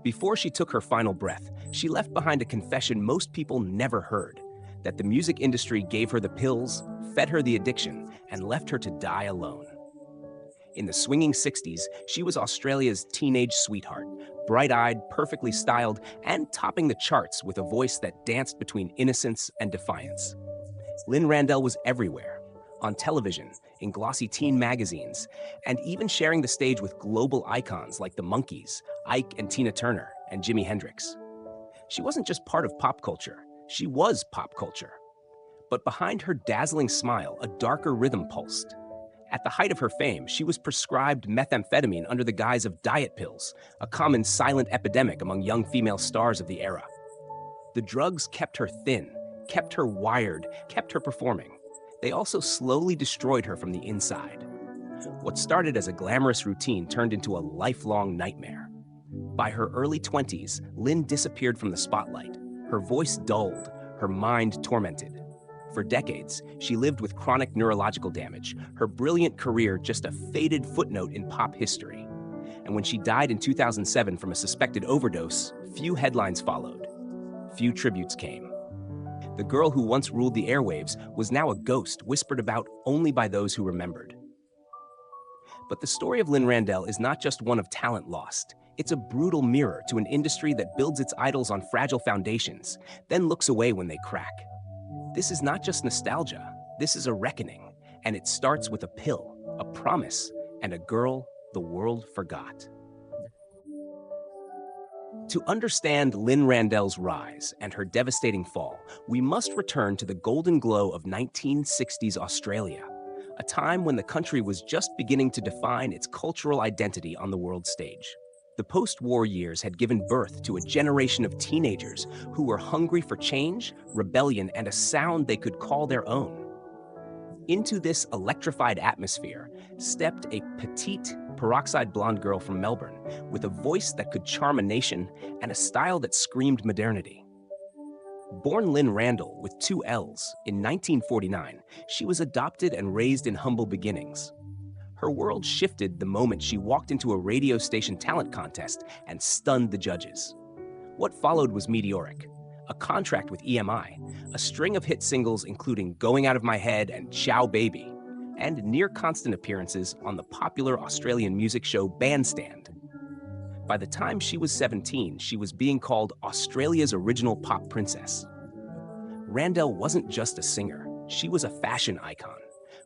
Before she took her final breath, she left behind a confession most people never heard, that the music industry gave her the pills, fed her the addiction, and left her to die alone. In the swinging 60s, she was Australia's teenage sweetheart, bright-eyed, perfectly styled, and topping the charts with a voice that danced between innocence and defiance. Lynne Randell was everywhere, on television, in glossy teen magazines, and even sharing the stage with global icons like the Monkees, Ike and Tina Turner, and Jimi Hendrix. She wasn't just part of pop culture, she was pop culture. But behind her dazzling smile, a darker rhythm pulsed. At the height of her fame, she was prescribed methamphetamine under the guise of diet pills, a common silent epidemic among young female stars of the era. The drugs kept her thin, kept her wired, kept her performing. They also slowly destroyed her from the inside. What started as a glamorous routine turned into a lifelong nightmare. By her early 20s, Lynne disappeared from the spotlight, her voice dulled, her mind tormented. For decades, she lived with chronic neurological damage, her brilliant career just a faded footnote in pop history. And when she died in 2007 from a suspected overdose, few headlines followed. Few tributes came. The girl who once ruled the airwaves was now a ghost whispered about only by those who remembered. But the story of Lynne Randell is not just one of talent lost. It's a brutal mirror to an industry that builds its idols on fragile foundations, then looks away when they crack. This is not just nostalgia, this is a reckoning, and it starts with a pill, a promise, and a girl the world forgot. To understand Lynne Randell's rise and her devastating fall, we must return to the golden glow of 1960s Australia, a time when the country was just beginning to define its cultural identity on the world stage. The post-war years had given birth to a generation of teenagers who were hungry for change, rebellion, and a sound they could call their own. Into this electrified atmosphere stepped a petite, peroxide blonde girl from Melbourne with a voice that could charm a nation and a style that screamed modernity. Born Lynne Randell with 2 L's in 1949, she was adopted and raised in humble beginnings. Her world shifted the moment she walked into a radio station talent contest and stunned the judges. What followed was meteoric. A contract with EMI, a string of hit singles including Going Out of My Head and Ciao Baby, and near-constant appearances on the popular Australian music show Bandstand. By the time she was 17, she was being called Australia's original pop princess. Randell wasn't just a singer, she was a fashion icon.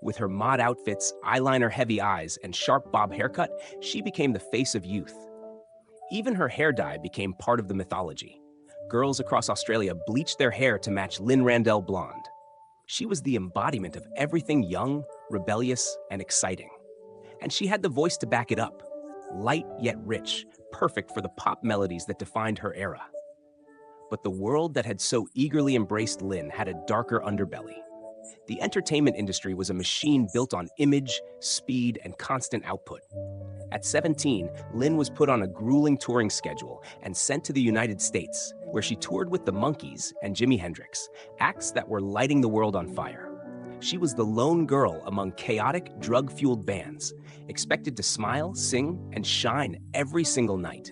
With her mod outfits, eyeliner-heavy eyes, and sharp bob haircut, she became the face of youth. Even her hair dye became part of the mythology. Girls across Australia bleached their hair to match Lynne Randell blonde. She was the embodiment of everything young, rebellious, and exciting. And she had the voice to back it up. Light yet rich, perfect for the pop melodies that defined her era. But the world that had so eagerly embraced Lynne had a darker underbelly. The entertainment industry was a machine built on image, speed, and constant output. At 17, Lynne was put on a grueling touring schedule and sent to the United States, where she toured with the Monkees and Jimi Hendrix, acts that were lighting the world on fire. She was the lone girl among chaotic, drug-fueled bands, expected to smile, sing, and shine every single night.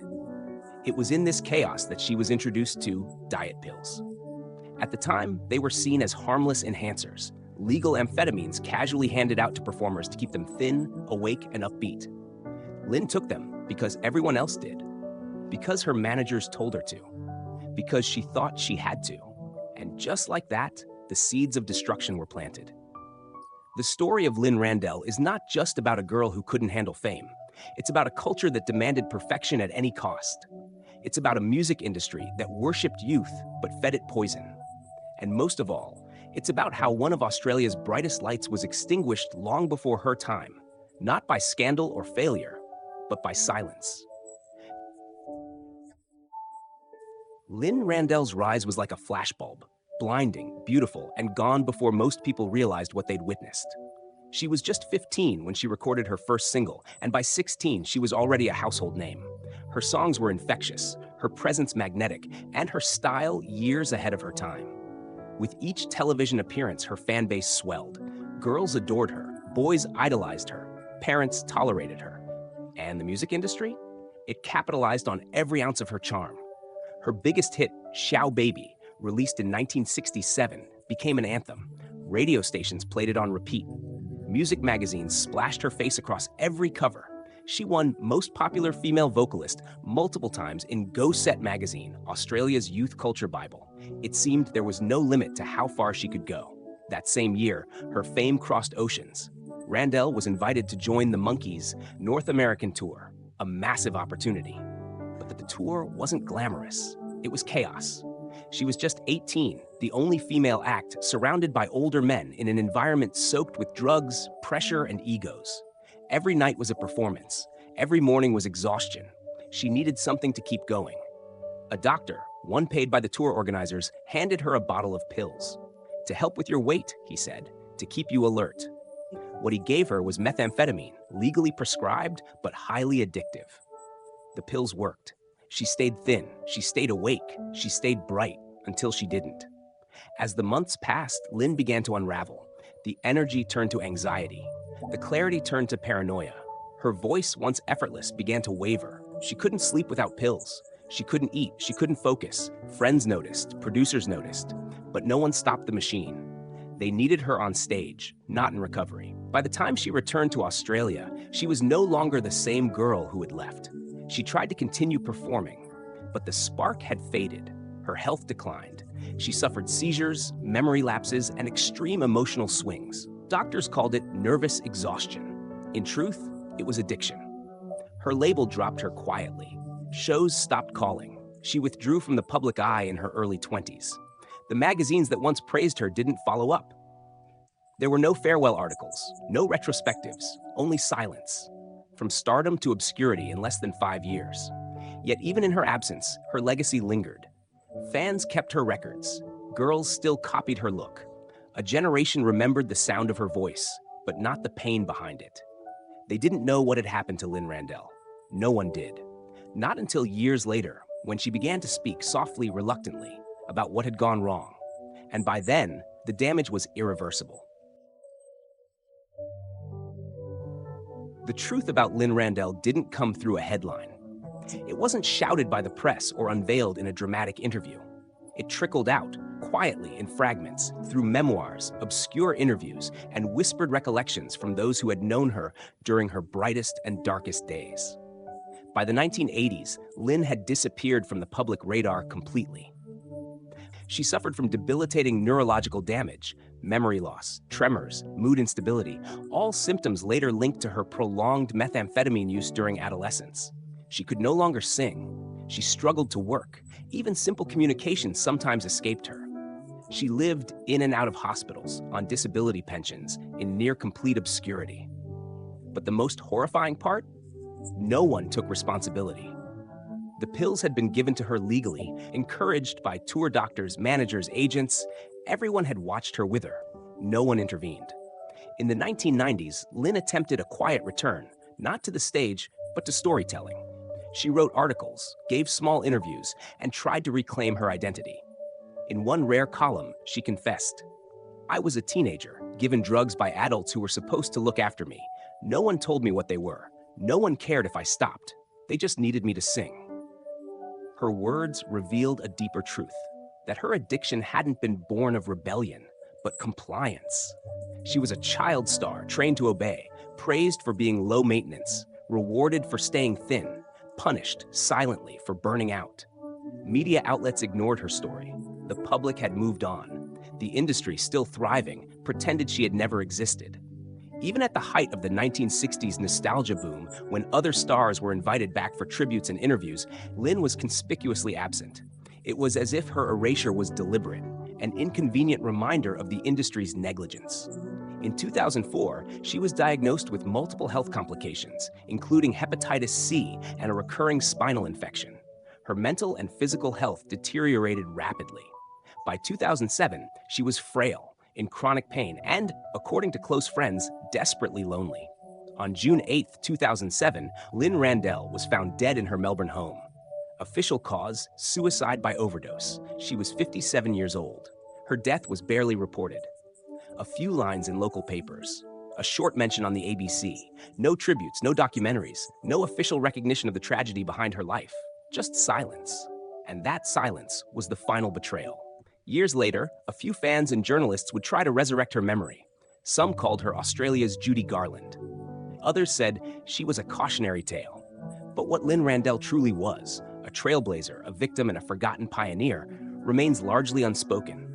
It was in this chaos that she was introduced to diet pills. At the time, they were seen as harmless enhancers, legal amphetamines casually handed out to performers to keep them thin, awake, and upbeat. Lynne took them because everyone else did, because her managers told her to, because she thought she had to. And just like that, the seeds of destruction were planted. The story of Lynne Randell is not just about a girl who couldn't handle fame. It's about a culture that demanded perfection at any cost. It's about a music industry that worshipped youth but fed it poison. And most of all, it's about how one of Australia's brightest lights was extinguished long before her time, not by scandal or failure, but by silence. Lynne Randell's rise was like a flashbulb, blinding, beautiful, and gone before most people realized what they'd witnessed. She was just 15 when she recorded her first single, and by 16, she was already a household name. Her songs were infectious, her presence magnetic, and her style years ahead of her time. With each television appearance, her fan base swelled. Girls adored her, boys idolized her, parents tolerated her. And the music industry? It capitalized on every ounce of her charm. Her biggest hit, Xiao Baby, released in 1967, became an anthem. Radio stations played it on repeat. Music magazines splashed her face across every cover. She won Most Popular Female Vocalist multiple times in Go Set magazine, Australia's youth culture Bible. It seemed there was no limit to how far she could go. That same year, her fame crossed oceans. Randell was invited to join the Monkees' North American tour, a massive opportunity. But the tour wasn't glamorous. It was chaos. She was just 18, the only female act surrounded by older men in an environment soaked with drugs, pressure, and egos. Every night was a performance. Every morning was exhaustion. She needed something to keep going. A doctor, one paid by the tour organizers, handed her a bottle of pills. "To help with your weight," he said, "to keep you alert." What he gave her was methamphetamine, legally prescribed, but highly addictive. The pills worked. She stayed thin, she stayed awake, she stayed bright, until she didn't. As the months passed, Lynne began to unravel. The energy turned to anxiety. The clarity turned to paranoia. Her voice, once effortless, began to waver. She couldn't sleep without pills. She couldn't eat, she couldn't focus. Friends noticed, producers noticed, but no one stopped the machine. They needed her on stage, not in recovery. By the time she returned to Australia, she was no longer the same girl who had left. She tried to continue performing, but the spark had faded. Her health declined. She suffered seizures, memory lapses, and extreme emotional swings. Doctors called it nervous exhaustion. In truth, it was addiction. Her label dropped her quietly. Shows stopped calling. She withdrew from the public eye in her early 20s. The magazines that once praised her didn't follow up. There were no farewell articles, no retrospectives, only silence. From stardom to obscurity in less than 5 years. Yet even in her absence, her legacy lingered. Fans kept her records. Girls still copied her look. A generation remembered the sound of her voice, but not the pain behind it. They didn't know what had happened to Lynne Randell. No one did. Not until years later, when she began to speak softly, reluctantly, about what had gone wrong. And by then, the damage was irreversible. The truth about Lynne Randell didn't come through a headline. It wasn't shouted by the press or unveiled in a dramatic interview. It trickled out, quietly in fragments, through memoirs, obscure interviews, and whispered recollections from those who had known her during her brightest and darkest days. By the 1980s, Lynne had disappeared from the public radar completely. She suffered from debilitating neurological damage, memory loss, tremors, mood instability, all symptoms later linked to her prolonged methamphetamine use during adolescence. She could no longer sing. She struggled to work. Even simple communication sometimes escaped her. She lived in and out of hospitals, on disability pensions, in near-complete obscurity. But the most horrifying part? No one took responsibility. The pills had been given to her legally, encouraged by tour doctors, managers, agents. Everyone had watched her wither. No one intervened. In the 1990s, Lynne attempted a quiet return, not to the stage, but to storytelling. She wrote articles, gave small interviews, and tried to reclaim her identity. In one rare column, she confessed, "I was a teenager, given drugs by adults who were supposed to look after me. No one told me what they were. No one cared if I stopped. They just needed me to sing." Her words revealed a deeper truth, that her addiction hadn't been born of rebellion, but compliance. She was a child star trained to obey, praised for being low maintenance, rewarded for staying thin, punished silently for burning out. Media outlets ignored her story. The public had moved on. The industry, still thriving, pretended she had never existed. Even at the height of the 1960s nostalgia boom, when other stars were invited back for tributes and interviews, Lynne was conspicuously absent. It was as if her erasure was deliberate, an inconvenient reminder of the industry's negligence. In 2004, she was diagnosed with multiple health complications, including hepatitis C and a recurring spinal infection. Her mental and physical health deteriorated rapidly. By 2007, she was frail, in chronic pain, and, according to close friends, desperately lonely. On June 8, 2007, Lynne Randell was found dead in her Melbourne home. Official cause, suicide by overdose. She was 57 years old. Her death was barely reported. A few lines in local papers. a short mention on the ABC. No tributes, no documentaries, no official recognition of the tragedy behind her life. Just silence. And that silence was the final betrayal. Years later, a few fans and journalists would try to resurrect her memory. Some called her Australia's Judy Garland. Others said she was a cautionary tale. But what Lynne Randell truly was, a trailblazer, a victim, and a forgotten pioneer, remains largely unspoken.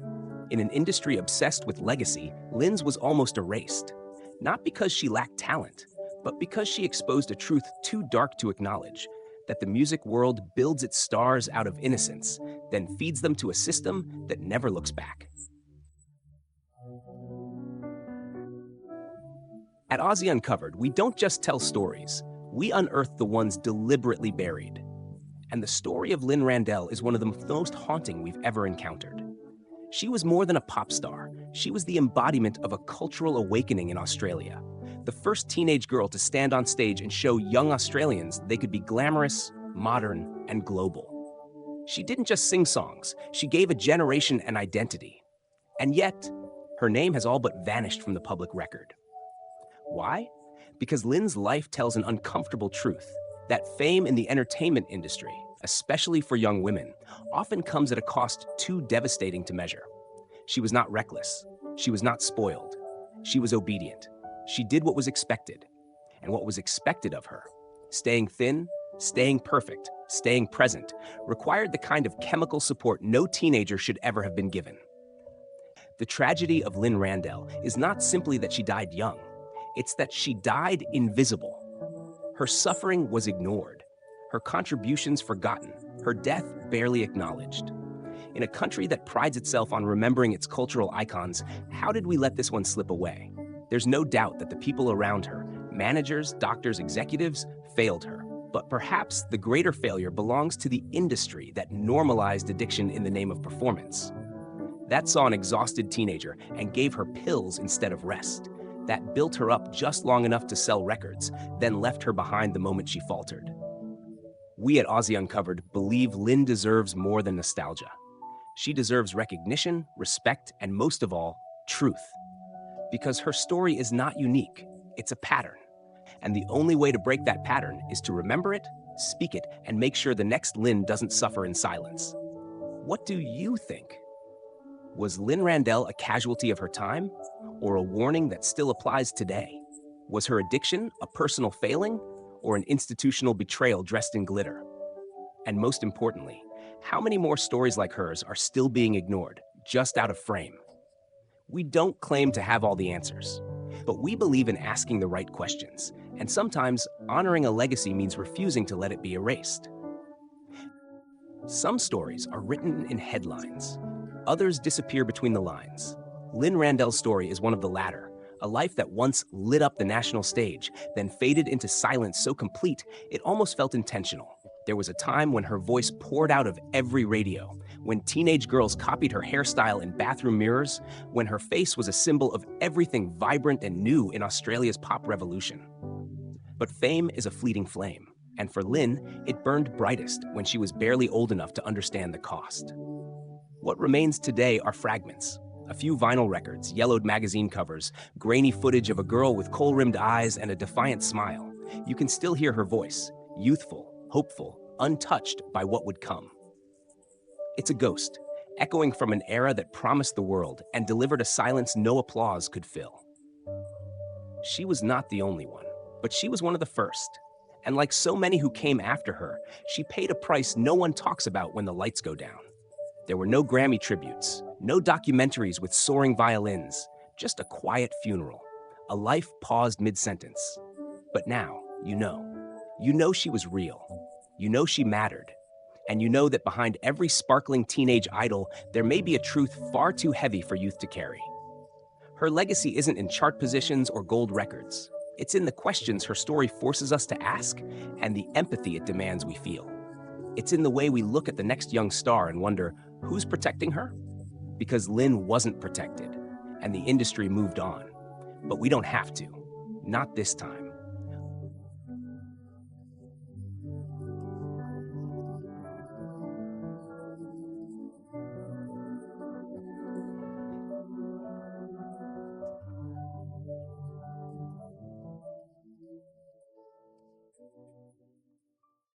In an industry obsessed with legacy, Lynne's was almost erased. Not because she lacked talent, but because she exposed a truth too dark to acknowledge, that the music world builds its stars out of innocence, then feeds them to a system that never looks back. At Aussie Uncovered, we don't just tell stories, we unearth the ones deliberately buried. And the story of Lynne Randell is one of the most haunting we've ever encountered. She was more than a pop star. She was the embodiment of a cultural awakening in Australia. The first teenage girl to stand on stage and show young Australians they could be glamorous, modern, and global. She didn't just sing songs, she gave a generation an identity. And yet, her name has all but vanished from the public record. Why? Because Lynne's life tells an uncomfortable truth, that fame in the entertainment industry, especially for young women, often comes at a cost too devastating to measure. She was not reckless. She was not spoiled. She was obedient. She did what was expected. And what was expected of her, staying thin, staying perfect, staying present, required the kind of chemical support no teenager should ever have been given. The tragedy of Lynne Randell is not simply that she died young. It's that she died invisible. Her suffering was ignored, her contributions forgotten, her death barely acknowledged. In a country that prides itself on remembering its cultural icons, how did we let this one slip away? There's no doubt that the people around her, managers, doctors, executives, failed her. But perhaps the greater failure belongs to the industry that normalized addiction in the name of performance. That saw an exhausted teenager and gave her pills instead of rest. That built her up just long enough to sell records, then left her behind the moment she faltered. We at Aussie Uncovered believe Lynne deserves more than nostalgia. She deserves recognition, respect, and most of all, truth. Because her story is not unique, it's a pattern. And the only way to break that pattern is to remember it, speak it, and make sure the next Lynne doesn't suffer in silence. What do you think? Was Lynne Randell a casualty of her time, or a warning that still applies today? Was her addiction a personal failing, or an institutional betrayal dressed in glitter? And most importantly, how many more stories like hers are still being ignored, just out of frame? We don't claim to have all the answers, but we believe in asking the right questions, and sometimes honoring a legacy means refusing to let it be erased. Some stories are written in headlines. Others disappear between the lines. Lynne Randell's story is one of the latter, a life that once lit up the national stage, then faded into silence so complete it almost felt intentional. There was a time when her voice poured out of every radio, when teenage girls copied her hairstyle in bathroom mirrors, when her face was a symbol of everything vibrant and new in Australia's pop revolution. But fame is a fleeting flame, and for Lynne, it burned brightest when she was barely old enough to understand the cost. What remains today are fragments. A few vinyl records, yellowed magazine covers, grainy footage of a girl with kohl-rimmed eyes and a defiant smile. You can still hear her voice, youthful, hopeful, untouched by what would come. It's a ghost, echoing from an era that promised the world and delivered a silence no applause could fill. She was not the only one, but she was one of the first. And like so many who came after her, she paid a price no one talks about when the lights go down. There were no Grammy tributes, no documentaries with soaring violins, just a quiet funeral, a life paused mid-sentence. But now, you know she was real, you know she mattered, and you know that behind every sparkling teenage idol, there may be a truth far too heavy for youth to carry. Her legacy isn't in chart positions or gold records. It's in the questions her story forces us to ask and the empathy it demands we feel. It's in the way we look at the next young star and wonder, who's protecting her? Because Lynne wasn't protected, and the industry moved on. But we don't have to. Not this time.